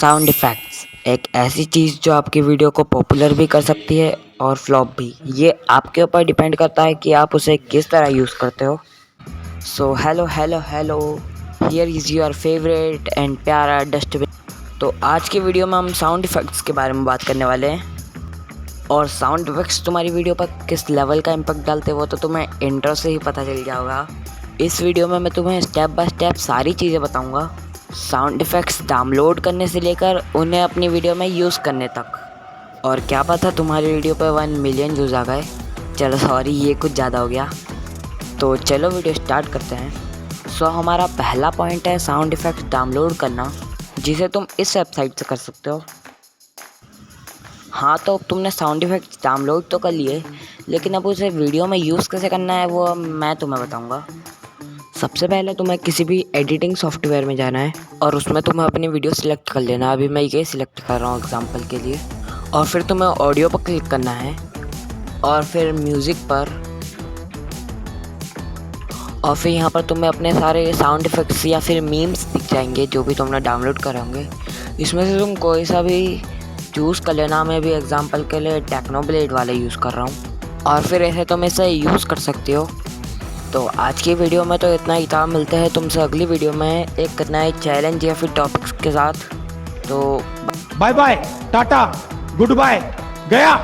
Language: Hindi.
साउंड इफ़ेक्ट्स एक ऐसी चीज़ जो आपकी वीडियो को पॉपुलर भी कर सकती है और फ्लॉप भी। ये आपके ऊपर डिपेंड करता है कि आप उसे किस तरह यूज़ करते हो। So hello hello hello, here is your favourite and प्यारा डस्टबिन। तो आज की वीडियो में हम साउंड इफ़ेक्ट्स के बारे में बात करने वाले हैं। और साउंड इफ़ेक्ट्स तुम्हारी वीडियो पर किस लेवल का इम्पैक्ट डालते हो तो तुम्हें इंट्रो से ही पता चल जाएगा। इस वीडियो में मैं तुम्हें स्टेप बाय स्टेप सारी चीज़ें बताऊंगा, साउंड इफ़ेक्ट्स डाउनलोड करने से लेकर उन्हें अपनी वीडियो में यूज़ करने तक। और क्या पता तुम्हारी वीडियो पे 1 मिलियन व्यूज़ आ गए। चलो सॉरी, ये कुछ ज़्यादा हो गया। तो चलो वीडियो स्टार्ट करते हैं। सो हमारा पहला पॉइंट है साउंड इफ़ेक्ट्स डाउनलोड करना, जिसे तुम इस वेबसाइट से कर सकते हो। हाँ, तो तुमने साउंड इफ़ेक्ट्स डाउनलोड तो कर लिए, लेकिन अब उसे वीडियो में यूज़ कैसे करना है वो मैं तुम्हें बताऊँगा। सबसे पहले तुम्हें किसी भी एडिटिंग सॉफ्टवेयर में जाना है और उसमें तुम्हें अपनी वीडियो सिलेक्ट कर लेना। अभी मैं ये सिलेक्ट कर रहा हूँ एग्जांपल के लिए। और फिर तुम्हें ऑडियो पर क्लिक करना है और फिर म्यूज़िक पर, और फिर यहाँ पर तुम्हें अपने सारे साउंड इफ़ेक्ट्स या फिर मीम्स दिख जाएंगे जो भी तुमने डाउनलोड करे होंगे। इसमें से तुम कोई सा भी चूज़ कर लेना। मैं भी एग्जांपल के लिए टेक्नोब्लेड वाला यूज़ कर रहा हूँ और फिर ऐसे तुम इसे यूज़ कर सकते हो। तो आज की वीडियो में तो इतना ही था। मिलते हैं तुमसे अगली वीडियो में एक नए चैलेंज या फिर टॉपिक्स के साथ। तो bye bye, tata, good bye, गया।